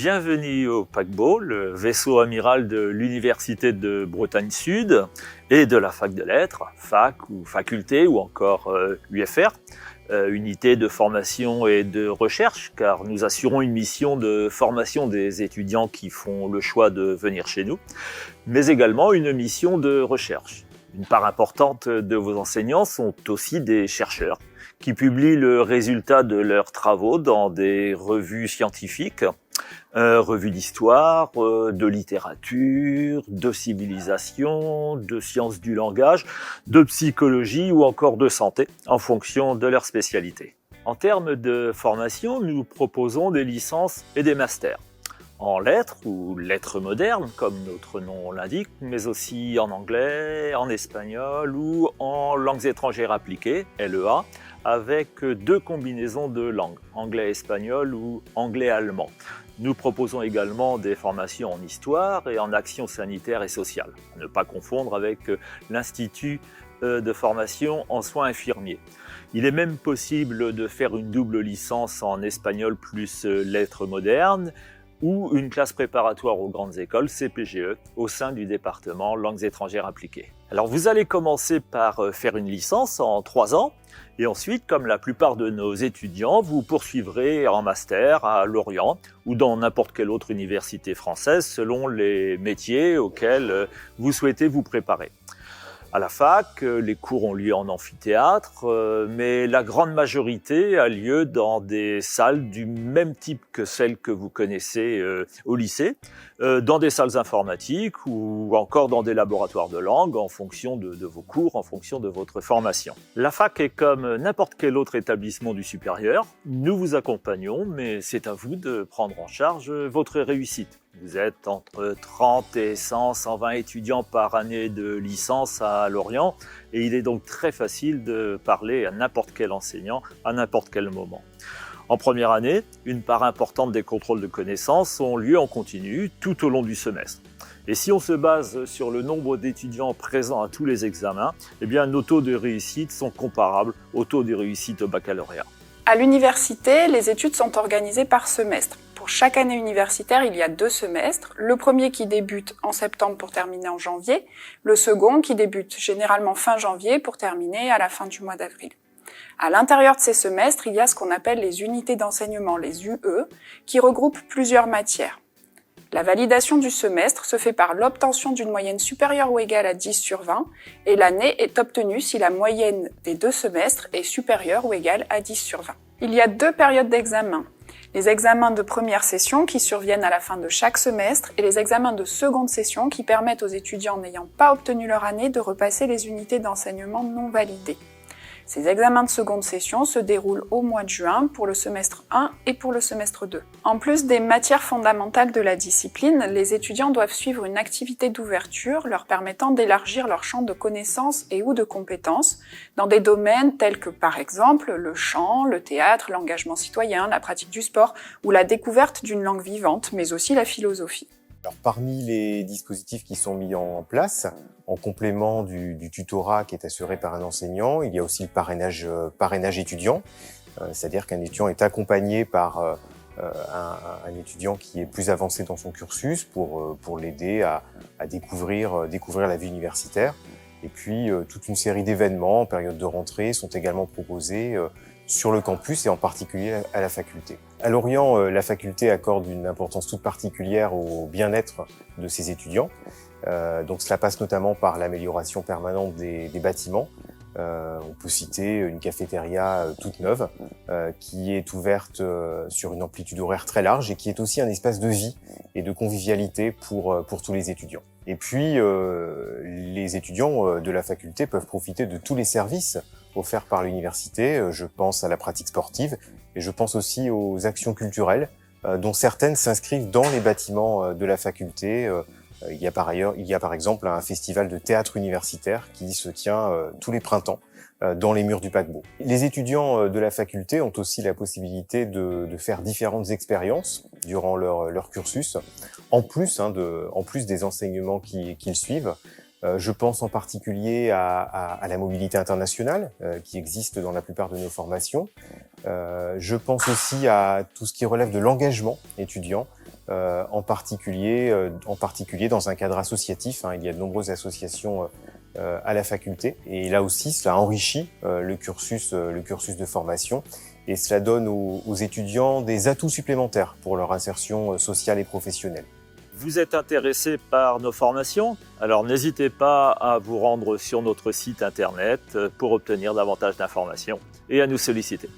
Bienvenue au paquebot, le vaisseau amiral de l'Université de Bretagne Sud et de la Fac de Lettres, fac ou faculté ou encore UFR, unité de formation et de recherche, car nous assurons une mission de formation des étudiants qui font le choix de venir chez nous, mais également une mission de recherche. Une part importante de vos enseignants sont aussi des chercheurs qui publient le résultat de leurs travaux dans des revues scientifiques, revues d'histoire, de littérature, de civilisation, de sciences du langage, de psychologie ou encore de santé, en fonction de leur spécialité. En termes de formation, nous proposons des licences et des masters. En lettres ou lettres modernes, comme notre nom l'indique, mais aussi en anglais, en espagnol ou en langues étrangères appliquées, LEA, avec deux combinaisons de langues, anglais-espagnol ou anglais-allemand. Nous proposons également des formations en histoire et en action sanitaire et sociale, à ne pas confondre avec l'Institut de formation en soins infirmiers. Il est même possible de faire une double licence en espagnol plus lettres modernes, ou une classe préparatoire aux grandes écoles, CPGE, au sein du département langues étrangères appliquées. Alors vous allez commencer par faire une licence en 3 ans, et ensuite, comme la plupart de nos étudiants, vous poursuivrez en master à Lorient ou dans n'importe quelle autre université française selon les métiers auxquels vous souhaitez vous préparer. À la fac, les cours ont lieu en amphithéâtre, mais la grande majorité a lieu dans des salles du même type que celles que vous connaissez au lycée, dans des salles informatiques ou encore dans des laboratoires de langue en fonction de vos cours, en fonction de votre formation. La fac est comme n'importe quel autre établissement du supérieur. Nous vous accompagnons, mais c'est à vous de prendre en charge votre réussite. Vous êtes entre 30 et 100, 120 étudiants par année de licence à Lorient et il est donc très facile de parler à n'importe quel enseignant à n'importe quel moment. En première année, une part importante des contrôles de connaissances ont lieu en continu tout au long du semestre. Et si on se base sur le nombre d'étudiants présents à tous les examens, eh bien nos taux de réussite sont comparables aux taux de réussite au baccalauréat. À l'université, les études sont organisées par semestre. Pour chaque année universitaire, il y a 2 semestres. Le premier qui débute en septembre pour terminer en janvier. Le second qui débute généralement fin janvier pour terminer à la fin du mois d'avril. À l'intérieur de ces semestres, il y a ce qu'on appelle les unités d'enseignement, les UE, qui regroupent plusieurs matières. La validation du semestre se fait par l'obtention d'une moyenne supérieure ou égale à 10 sur 20 et l'année est obtenue si la moyenne des 2 semestres est supérieure ou égale à 10 sur 20. Il y a 2 périodes d'examen. Les examens de première session qui surviennent à la fin de chaque semestre et les examens de seconde session qui permettent aux étudiants n'ayant pas obtenu leur année de repasser les unités d'enseignement non validées. Ces examens de seconde session se déroulent au mois de juin pour le semestre 1 et pour le semestre 2. En plus des matières fondamentales de la discipline, les étudiants doivent suivre une activité d'ouverture leur permettant d'élargir leur champ de connaissances et ou de compétences dans des domaines tels que par exemple le chant, le théâtre, l'engagement citoyen, la pratique du sport ou la découverte d'une langue vivante, mais aussi la philosophie. Alors, parmi les dispositifs qui sont mis en place, en complément du tutorat qui est assuré par un enseignant, il y a aussi le parrainage étudiant, c'est-à-dire qu'un étudiant est accompagné par un étudiant qui est plus avancé dans son cursus pour l'aider à découvrir la vie universitaire. Et puis, toute une série d'événements en période de rentrée sont également proposés sur le campus et en particulier à la faculté. À Lorient, la faculté accorde une importance toute particulière au bien-être de ses étudiants. Donc cela passe notamment par l'amélioration permanente des bâtiments. On peut citer une cafétéria toute neuve qui est ouverte sur une amplitude horaire très large et qui est aussi un espace de vie et de convivialité pour tous les étudiants. Et puis, les étudiants de la faculté peuvent profiter de tous les services offerts par l'université. Je pense à la pratique sportive et je pense aussi aux actions culturelles, dont certaines s'inscrivent dans les bâtiments de la faculté. Il y a par exemple un festival de théâtre universitaire qui se tient tous les printemps dans les murs du paquebot. Les étudiants de la faculté ont aussi la possibilité de faire différentes expériences durant leur cursus, en plus des enseignements qu'ils suivent. Je pense en particulier à la mobilité internationale qui existe dans la plupart de nos formations. Je pense aussi à tout ce qui relève de l'engagement étudiant, en particulier dans un cadre associatif. Il y a de nombreuses associations à la faculté, et là aussi, cela enrichit le cursus de formation, et cela donne aux étudiants des atouts supplémentaires pour leur insertion sociale et professionnelle. Vous êtes intéressé par nos formations? Alors n'hésitez pas à vous rendre sur notre site internet pour obtenir davantage d'informations et à nous solliciter.